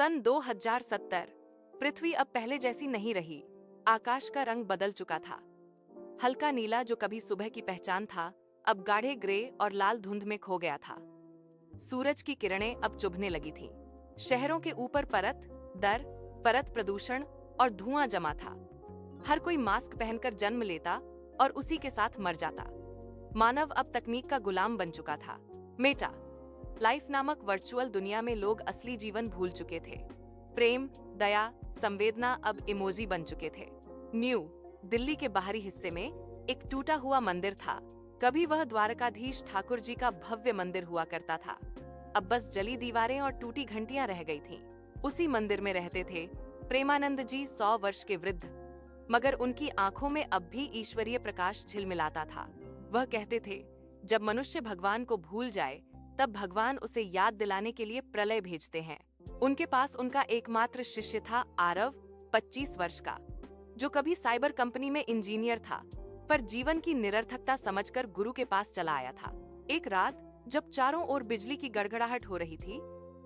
सन 2070। पृथ्वी अब पहले जैसी नहीं रही। आकाश का रंग बदल चुका था। हल्का नीला जो कभी सुबह की पहचान था, अब गाढ़े ग्रे और लाल धुंध में खो गया था। सूरज की किरणें अब चुभने लगी थीं। शहरों के ऊपर परत दर परत प्रदूषण और धुआं जमा था। हर कोई मास्क पहनकर जन्म लेता और उसी के साथ मर जाता। मानव अब तकनीक का गुलाम बन चुका था। मेटा लाइफ नामक वर्चुअल दुनिया में लोग असली जीवन भूल चुके थे। प्रेम, दया, संवेदना अब इमोजी बन चुके थे। न्यू दिल्ली के बाहरी हिस्से में एक टूटा हुआ मंदिर था। कभी वह द्वारकाधीश ठाकुर जी का भव्य मंदिर हुआ करता था। अब बस जली दीवारें और टूटी घंटियां रह गई थीं। उसी मंदिर में रहते थे प्रेमानंद जी, 100 वर्ष के वृद्ध, मगर उनकी आंखों में अब भी ईश्वरीय प्रकाश झिलमिलाता था। वह कहते थे, जब मनुष्य भगवान को भूल जाए तब भगवान उसे याद दिलाने के लिए प्रलय भेजते हैं। उनके पास उनका एकमात्र शिष्य था आरव, 25 वर्ष का, जो कभी साइबर कंपनी में इंजीनियर था, पर जीवन की निरर्थकता समझकर गुरु के पास चला आया था। एक रात जब चारों ओर बिजली की गड़गड़ाहट हो रही थी,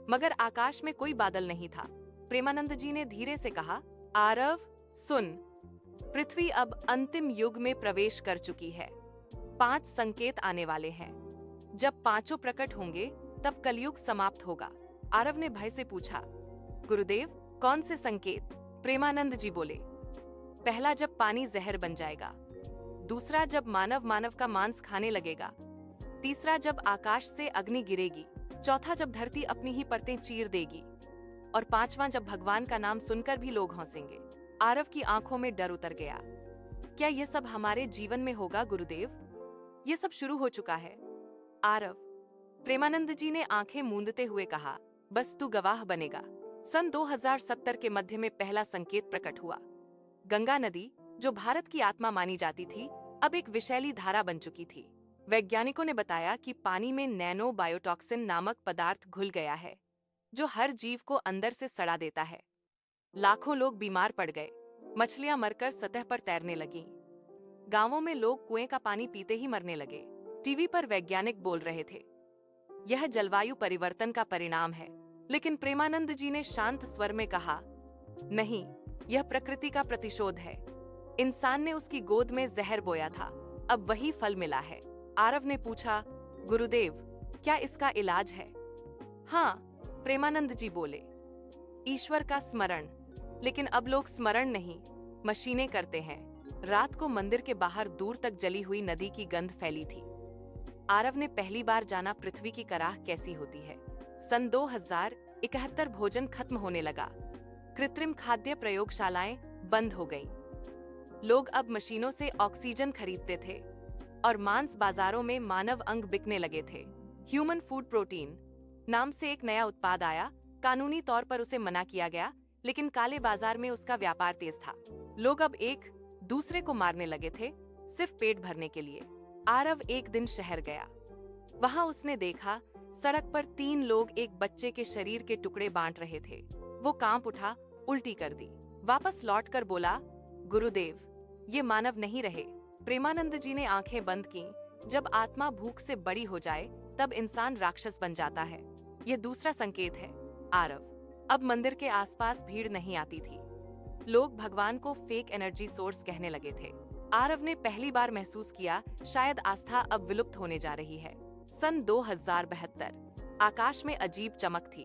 मगर आकाश में कोई बादल नहीं था, प्रेमानंद जी ने धीरे से कहा, आरव सुन, पृथ्वी अब अंतिम युग में प्रवेश कर चुकी है। 5 संकेत आने वाले हैं। जब पांचों प्रकट होंगे तब कलयुग समाप्त होगा। आरव ने भय से पूछा, गुरुदेव कौन से संकेत? प्रेमानंद जी बोले, पहला जब पानी जहर बन जाएगा, दूसरा जब मानव मानव का मांस खाने लगेगा, तीसरा जब आकाश से अग्नि गिरेगी, चौथा जब धरती अपनी ही परतें चीर देगी, और पांचवा जब भगवान का नाम सुनकर भी लोग हंसेंगे। आरव की आंखों में डर उतर गया। क्या यह सब हमारे जीवन में होगा गुरुदेव? यह सब शुरू हो चुका है। आरव, प्रेमानंद जी ने आंखें मूंदते हुए कहा, बस तू गवाह बनेगा। सन 2070 के मध्य में पहला संकेत प्रकट हुआ। गंगा नदी, जो भारत की आत्मा मानी जाती थी, अब एक विषैली धारा बन चुकी थी। वैज्ञानिकों ने बताया कि पानी में नैनो बायोटॉक्सिन नामक पदार्थ घुल गया है, जो हर जीव को अंदर से सड़ा देता है। लाखों लोग बीमार पड़ गए। मछलियां मरकर सतह पर तैरने लगीं। गांवों में लोग कुएं का पानी पीते ही मरने लगे। टीवी पर वैज्ञानिक बोल रहे थे, यह जलवायु परिवर्तन का परिणाम है। लेकिन प्रेमानंद जी ने शांत स्वर में कहा, नहीं, यह प्रकृति का प्रतिशोध है। इंसान ने उसकी गोद में जहर बोया था, अब वही फल मिला है। आरव ने पूछा, गुरुदेव क्या इसका इलाज है? हाँ, प्रेमानंद जी बोले, ईश्वर का स्मरण। लेकिन अब लोग स्मरण नहीं, मशीनें करते हैं। रात को मंदिर के बाहर दूर तक जली हुई नदी की गंध फैली थी। आरव ने पहली बार जाना पृथ्वी की कराह कैसी होती है। सन 2071 भोजन खत्म होने लगा। कृत्रिम खाद्य प्रयोगशालाएं बंद हो गईं। लोग अब मशीनों से ऑक्सीजन खरीदते थे और मांस बाजारों में मानव अंग बिकने लगे थे। ह्यूमन फूड प्रोटीन नाम से एक नया उत्पाद आया। कानूनी तौर पर उसे मना किया गया, लेकिन काले बाजार में उसका व्यापार तेज था। लोग अब एक दूसरे को मारने लगे थे, सिर्फ पेट भरने के लिए। आरव एक दिन शहर गया। वहां उसने देखा, सड़क पर 3 लोग एक बच्चे के शरीर के टुकड़े बांट रहे थे। वो कांप उठा, उल्टी कर दी। वापस लौटकर बोला, गुरुदेव, ये मानव नहीं रहे। प्रेमानंद जी ने आंखें बंद कीं। जब आत्मा भूख से बड़ी हो जाए तब इंसान राक्षस बन जाता है। यह दूसरा संकेत है। आरव, अब मंदिर के आसपास भीड़ नहीं आती थी। लोग भगवान को फेक एनर्जी सोर्स कहने लगे थे। आरव ने पहली बार महसूस किया, शायद आस्था अब विलुप्त होने जा रही है। सन 2072 आकाश में अजीब चमक थी।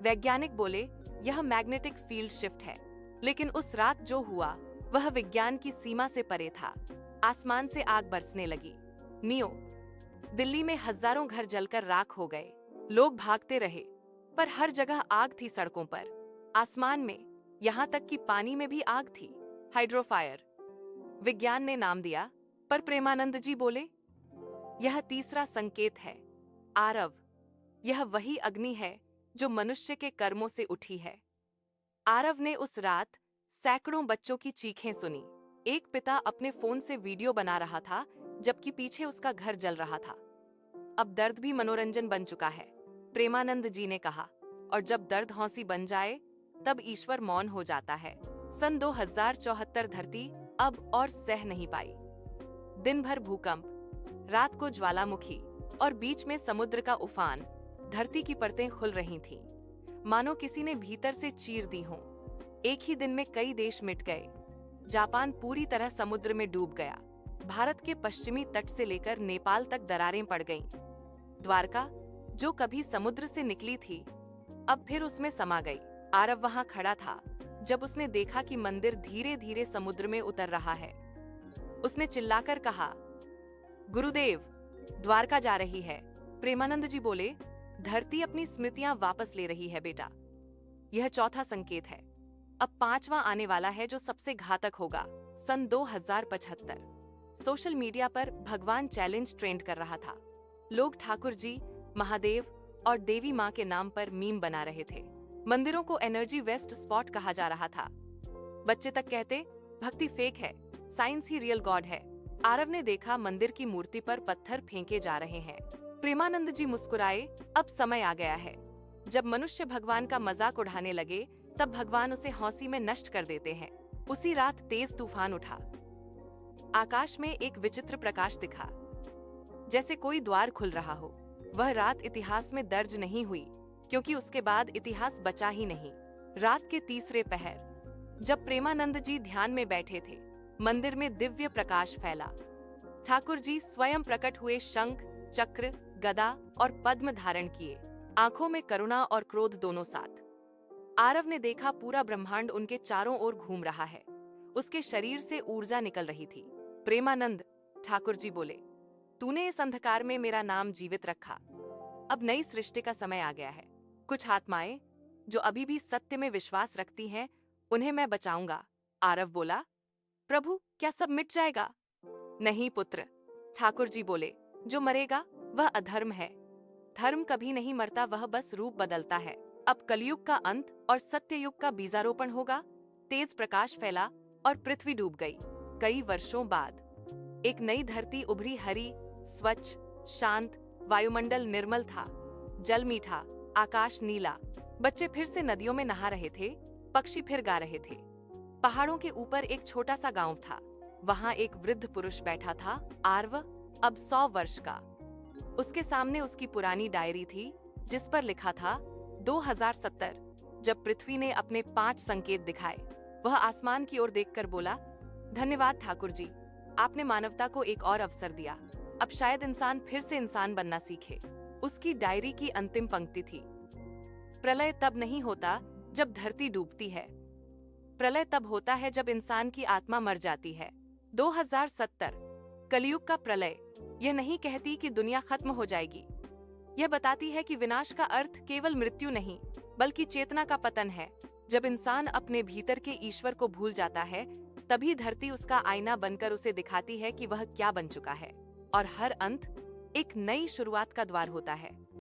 वैज्ञानिक बोले, यह मैग्नेटिक फील्ड शिफ्ट है। लेकिन उस रात जो हुआ वह विज्ञान की सीमा से परे था। आसमान से आग बरसने लगी। नियो दिल्ली में हजारों घर जलकर राख हो गए। लोग भागते रहे, पर हर जगह आग थी। सड़कों पर, आसमान में, यहाँ तक कि पानी में भी आग थी। हाइड्रोफायर विज्ञान ने नाम दिया, पर प्रेमानंद जी बोले, यह तीसरा संकेत है। आरव, यह वही अग्नि है जो मनुष्य के कर्मों से उठी है। आरव ने उस रात सैकड़ों बच्चों की चीखें सुनी। एक पिता अपने फोन से वीडियो बना रहा था, जबकि पीछे उसका घर जल रहा था। अब दर्द भी मनोरंजन बन चुका है, प्रेमानंद जी ने कहा, और जब दर्द हौसी बन जाए तब ईश्वर मौन हो जाता है। सन 2074 धरती अब और सह नहीं पाई। दिन भर भूकंप, रात को ज्वालामुखी और बीच में समुद्र का उफान। धरती की परतें खुल रही थीं। मानो किसी ने भीतर से चीर दी हो। एक ही दिन में कई देश मिट गए। जापान पूरी तरह समुद्र में डूब गया। भारत के पश्चिमी तट से लेकर नेपाल तक दरारें पड़ गईं। द्वारका, जो कभी समुद्र से निकली थी, अब फिर उसमें समा गई। आरव वहां खड़ा था जब उसने देखा कि मंदिर धीरे धीरे समुद्र में उतर रहा है। उसने चिल्लाकर कहा, गुरुदेव, द्वारका जा रही है। प्रेमानंद जी बोले, धरती अपनी स्मृतियां वापस ले रही है बेटा। यह चौथा संकेत है। अब पांचवां आने वाला है जो सबसे घातक होगा। सन 2075। सोशल मीडिया पर भगवान चैलेंज ट्रेंड कर रहा था। लोग ठाकुर जी, महादेव और देवी माँ के नाम पर मीम बना रहे थे। मंदिरों को एनर्जी वेस्ट स्पॉट कहा जा रहा था। बच्चे तक कहते, भक्ति फेक है, साइंस ही रियल गॉड है। आरव ने देखा मंदिर की मूर्ति पर पत्थर फेंके जा रहे हैं। प्रेमानंद जी मुस्कुराए, अब समय आ गया है। जब मनुष्य भगवान का मजाक उड़ाने लगे, तब भगवान उसे हौसी में नष्ट कर देते हैं। उसी रात तेज तूफान उठा। आकाश में एक विचित्र प्रकाश दिखा, जैसे कोई द्वार खुल रहा हो। वह रात इतिहास में दर्ज नहीं हुई, क्योंकि उसके बाद इतिहास बचा ही नहीं। रात के तीसरे पहर, जब प्रेमानंद जी ध्यान में बैठे थे, मंदिर में दिव्य प्रकाश फैला। ठाकुर जी स्वयं प्रकट हुए, शंख, चक्र, गदा और पद्म धारण किए, आंखों में करुणा और क्रोध दोनों साथ। आरव ने देखा पूरा ब्रह्मांड उनके चारों ओर घूम रहा है। उसके शरीर से ऊर्जा निकल रही थी। प्रेमानंद, ठाकुर जी बोले, तूने इस अंधकार में मेरा नाम जीवित रखा। अब नई सृष्टि का समय आ गया है। कुछ आत्माएं जो अभी भी सत्य में विश्वास रखती हैं, उन्हें मैं बचाऊंगा। आरव बोला, प्रभु, क्या सब मिट जाएगा? नहीं पुत्र, ठाकुर जी बोले, जो मरेगा वह अधर्म है। धर्म कभी नहीं मरता, वह बस रूप बदलता है। अब कलयुग का अंत और सत्ययुग का बीजारोपण होगा। तेज प्रकाश फैला और पृथ्वी डूब गई। कई वर्षों बाद एक नई धरती उभरी, हरी, स्वच्छ, शांत। वायुमंडल निर्मल था, जल मीठा, आकाश नीला। बच्चे फिर से नदियों में नहा रहे थे, पक्षी फिर गा रहे थे। पहाड़ों के ऊपर एक छोटा सा गांव था। वहां एक वृद्ध पुरुष बैठा था, आरव, अब 100 वर्ष का। उसके सामने उसकी पुरानी डायरी थी, जिस पर लिखा था 2070। जब पृथ्वी ने अपने 5 संकेत दिखाए, वह आसमान की ओर देखकर बोला, धन्यवाद ठाकुर जी, आपने मानवता को एक और अवसर दिया। अब शायद इंसान फिर से इंसान बनना सीखे। उसकी डायरी की अंतिम पंक्ति थी, प्रलय तब नहीं होता जब धरती डूबती है, प्रलय तब होता है जब इंसान की आत्मा मर जाती है। 2070, कलयुग का प्रलय। यह नहीं कहती कि दुनिया खत्म हो जाएगी। यह बताती है कि विनाश का अर्थ केवल मृत्यु नहीं, बल्कि चेतना का पतन है। जब इंसान अपने भीतर के ईश्वर को भूल जाता है, तभी धरती उसका आईना बनकर उसे दिखाती है कि वह क्या बन चुका है। और हर अंत एक नई शुरुआत का द्वार होता है।